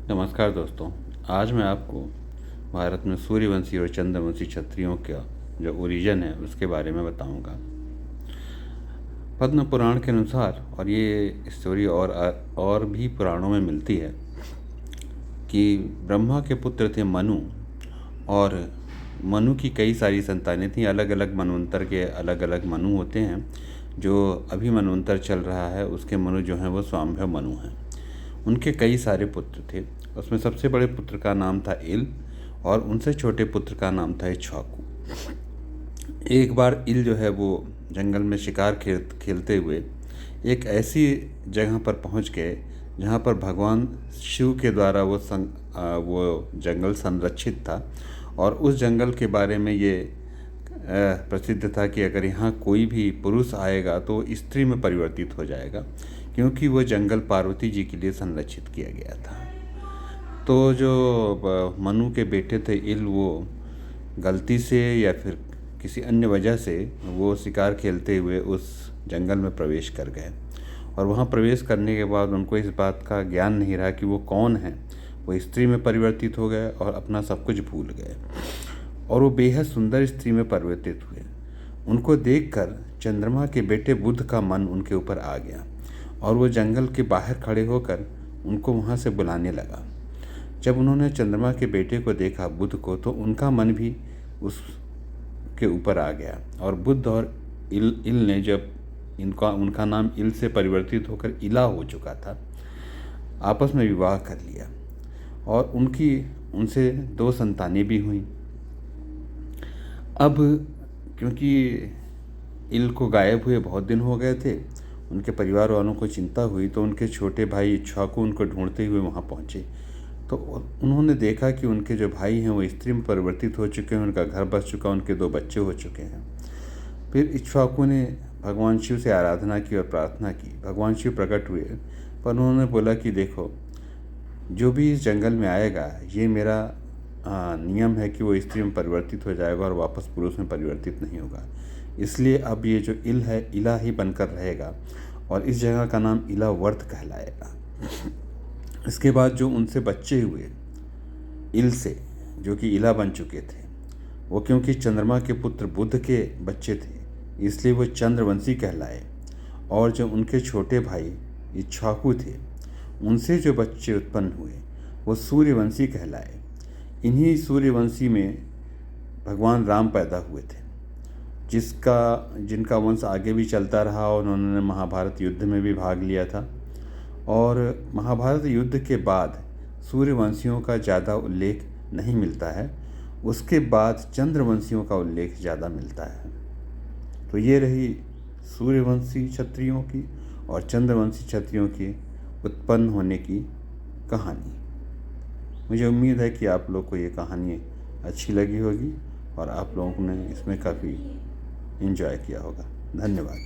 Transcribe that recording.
नमस्कार दोस्तों। आज मैं आपको भारत में सूर्यवंशी और चंद्रवंशी क्षत्रियों का जो ओरिजिन है उसके बारे में बताऊंगा। पद्म पुराण के अनुसार, और ये स्टोरी और भी पुराणों में मिलती है, कि ब्रह्मा के पुत्र थे मनु, और मनु की कई सारी संतानें थीं। अलग अलग मनवंतर के अलग अलग मनु होते हैं। जो अभी मनवंतर चल रहा है उसके मनु जो हैं वो स्वाम्भव मनु हैं। उनके कई सारे पुत्र थे। उसमें सबसे बड़े पुत्र का नाम था इल, और उनसे छोटे पुत्र का नाम था इक्ष्वाकु। एक बार इल जो है वो जंगल में शिकार खेलते हुए एक ऐसी जगह पर पहुंच गए जहां पर भगवान शिव के द्वारा वो जंगल संरक्षित था। और उस जंगल के बारे में ये प्रसिद्ध था कि अगर यहाँ कोई भी पुरुष आएगा तो स्त्री में परिवर्तित हो जाएगा, क्योंकि वो जंगल पार्वती जी के लिए संरक्षित किया गया था। तो जो मनु के बेटे थे इल, वो गलती से या फिर किसी अन्य वजह से वो शिकार खेलते हुए उस जंगल में प्रवेश कर गए। और वहाँ प्रवेश करने के बाद उनको इस बात का ज्ञान नहीं रहा कि वो कौन है। वो स्त्री में परिवर्तित हो गए और अपना सब कुछ भूल गए, और वो बेहद सुंदर स्त्री में परिवर्तित हुए। उनको देखकर चंद्रमा के बेटे बुध का मन उनके ऊपर आ गया, और वो जंगल के बाहर खड़े होकर उनको वहाँ से बुलाने लगा। जब उन्होंने चंद्रमा के बेटे को देखा, बुध को, तो उनका मन भी उसके ऊपर आ गया। और बुध और इल ने, जब उनका नाम इल से परिवर्तित होकर इला हो चुका था, आपस में विवाह कर लिया, और उनसे 2 संतानें भी हुईं। अब क्योंकि इल को गायब हुए बहुत दिन हो गए थे, उनके परिवार वालों को चिंता हुई, तो उनके छोटे भाई इक्ष्वाकु उनको ढूंढते हुए वहाँ पहुँचे। तो उन्होंने देखा कि उनके जो भाई हैं वो स्त्री में परिवर्तित हो चुके हैं, उनका घर बस चुका, उनके 2 बच्चे हो चुके हैं। फिर इक्ष्वाकु ने भगवान शिव से आराधना की और प्रार्थना की। भगवान शिव प्रकट हुए, पर उन्होंने बोला कि देखो, जो भी इस जंगल में आएगा, ये मेरा नियम है कि वो स्त्री में परिवर्तित हो जाएगा और वापस पुरुष में परिवर्तित नहीं होगा। इसलिए अब ये जो इल है, इला ही बनकर रहेगा, और इस जगह का नाम इलावर्त कहलाएगा। इसके बाद जो उनसे बच्चे हुए इल से, जो कि इला बन चुके थे, वो क्योंकि चंद्रमा के पुत्र बुध के बच्चे थे, इसलिए वो चंद्रवंशी कहलाए। और जो उनके छोटे भाई इक्ष्वाकु थे, उनसे जो बच्चे उत्पन्न हुए वो सूर्यवंशी कहलाए। इन्हीं सूर्यवंशी में भगवान राम पैदा हुए थे, जिनका वंश आगे भी चलता रहा, और उन्होंने महाभारत युद्ध में भी भाग लिया था। और महाभारत युद्ध के बाद सूर्यवंशियों का ज़्यादा उल्लेख नहीं मिलता है, उसके बाद चंद्रवंशियों का उल्लेख ज़्यादा मिलता है। तो ये रही सूर्यवंशी क्षत्रियों की और चंद्रवंशी क्षत्रियों की उत्पन्न होने की कहानी। मुझे उम्मीद है कि आप लोग को ये कहानी अच्छी लगी होगी, और आप लोगों ने इसमें काफ़ी एंजॉय किया होगा। धन्यवाद।